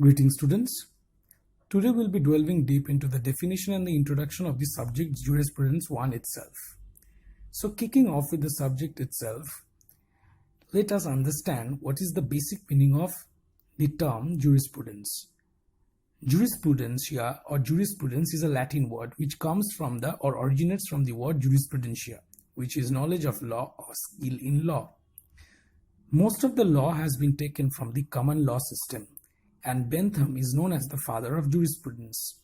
Greetings students. Today we'll be delving deep into the definition and the introduction of the subject Jurisprudence 1 itself. So kicking off with the subject itself, let us understand what is the basic meaning of the term jurisprudence. Jurisprudentia or jurisprudence is a Latin word which comes from the or originates from the word jurisprudentia, which is knowledge of law or skill in law. Most of the law has been taken from the common law system, and Bentham is known as the father of jurisprudence.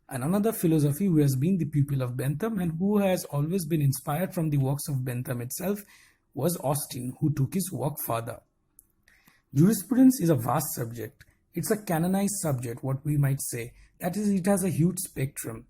And another philosopher who has been the pupil of Bentham and who has always been inspired from the works of Bentham itself was Austin, who took his work further. Jurisprudence is a vast subject. It's a canonized subject, what we might say. That is, it has a huge spectrum.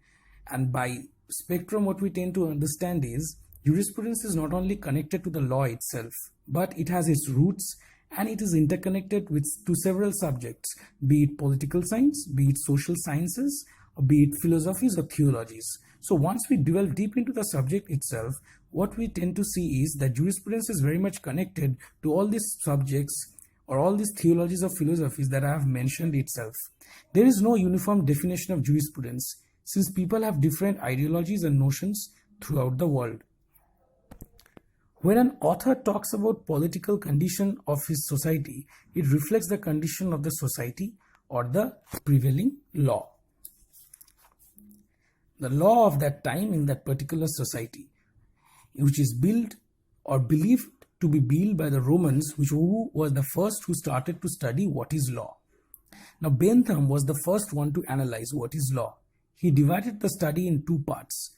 And by spectrum, what we tend to understand is jurisprudence is not only connected to the law itself, but it has its roots and it is interconnected to several subjects, be it political science, be it social sciences, or be it philosophies or theologies. So once we delve deep into the subject itself, what we tend to see is that jurisprudence is very much connected to all these subjects or all these theologies or philosophies that I have mentioned itself. There is no uniform definition of jurisprudence since people have different ideologies and notions throughout the world. When an author talks about political condition of his society, it reflects the condition of the society or the prevailing law. The law of that time in that particular society, which is built or believed to be built by the Romans, who was the first who started to study what is law. Now Bentham was the first one to analyze what is law. He divided the study in two parts.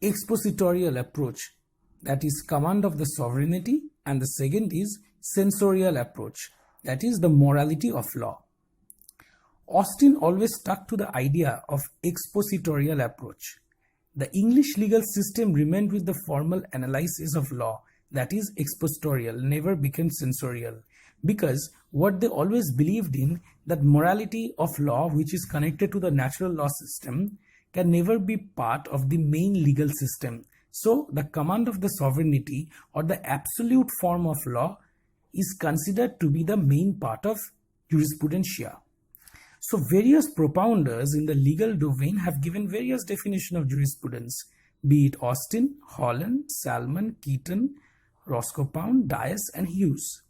Expositorial approach, that is command of the sovereignty, and the second is censorial approach, that is the morality of law. Austin always stuck to the idea of expositorial approach. The English legal system remained with the formal analysis of law, that is expositorial, never became censorial, because what they always believed in, that morality of law which is connected to the natural law system can never be part of the main legal system. So the command of the sovereignty or the absolute form of law is considered to be the main part of jurisprudentia. So various propounders in the legal domain have given various definitions of jurisprudence, be it Austin, Holland, Salmon, Keaton, Roscoe-Pound, Dias and Hughes.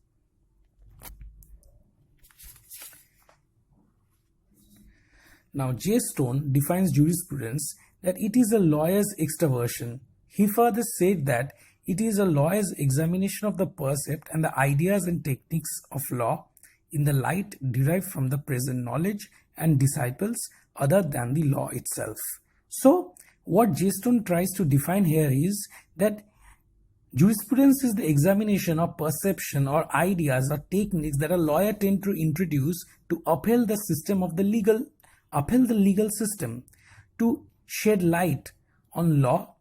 Now J. Stone defines jurisprudence that it is a lawyer's extraversion. He further said that it is a lawyer's examination of the percept and the ideas and techniques of law in the light derived from the present knowledge and disciples other than the law itself. So what J. Stone tries to define here is that jurisprudence is the examination of perception or ideas or techniques that a lawyer tends to introduce to uphold the system of the legal system, to shed light on law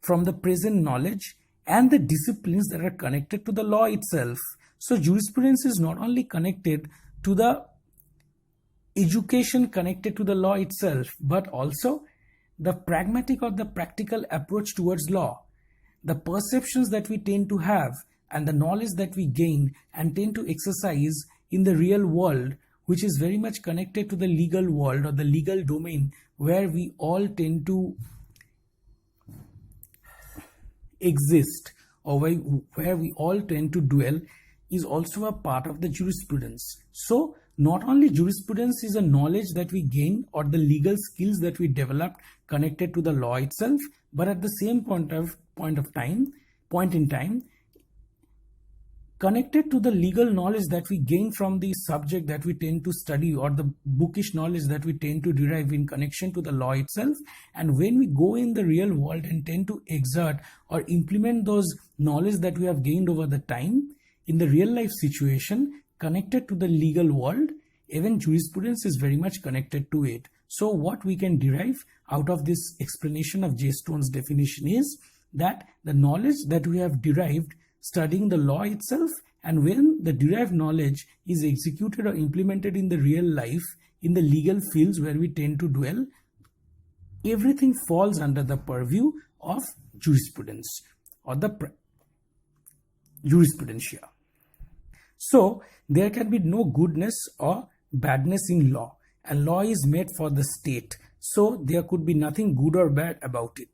from the present knowledge and the disciplines that are connected to the law itself. So jurisprudence is not only connected to the education connected to the law itself, but also the pragmatic or the practical approach towards law, the perceptions that we tend to have and the knowledge that we gain and tend to exercise in the real world, which is very much connected to the legal world or the legal domain where we all tend to exist or where we all tend to dwell, is also a part of the jurisprudence. So not only jurisprudence is a knowledge that we gain or the legal skills that we develop connected to the law itself, but at the same point in time connected to the legal knowledge that we gain from the subject that we tend to study or the bookish knowledge that we tend to derive in connection to the law itself. And when we go in the real world and tend to exert or implement those knowledge that we have gained over the time in the real life situation connected to the legal world, even jurisprudence is very much connected to it. So what we can derive out of this explanation of J. Stone's definition is that the knowledge that we have derived studying the law itself, and when the derived knowledge is executed or implemented in the real life in the legal fields where we tend to dwell, everything falls under the purview of jurisprudence or the jurisprudentia. So there can be no goodness or badness in law, and law is made for the state, so there could be nothing good or bad about it.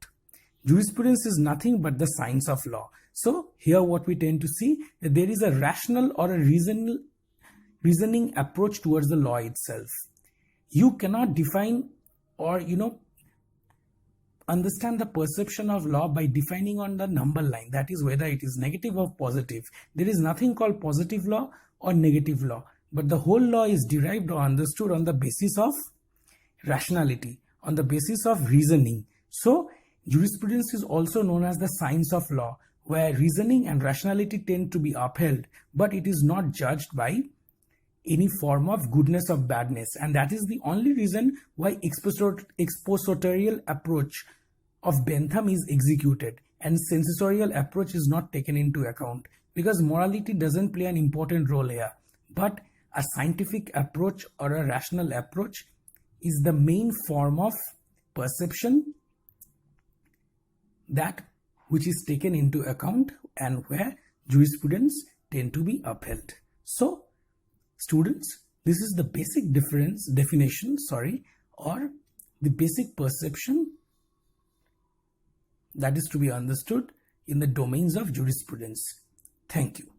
Jurisprudence is nothing but the science of law. So here what we tend to see, that there is a rational or a reasoning approach towards the law itself. You cannot define or understand the perception of law by defining on the number line, that is whether it is negative or positive. There is nothing called positive law or negative law, but the whole law is derived or understood on the basis of rationality, on the basis of reasoning. So jurisprudence is also known as the science of law, where reasoning and rationality tend to be upheld, but it is not judged by any form of goodness or badness. And that is the only reason why expositorial approach of Bentham is executed and censorial approach is not taken into account, because morality doesn't play an important role here, but a scientific approach or a rational approach is the main form of perception that which is taken into account and where jurisprudence tend to be upheld. So students, this is the basic definition, or the basic perception that is to be understood in the domains of jurisprudence. Thank you.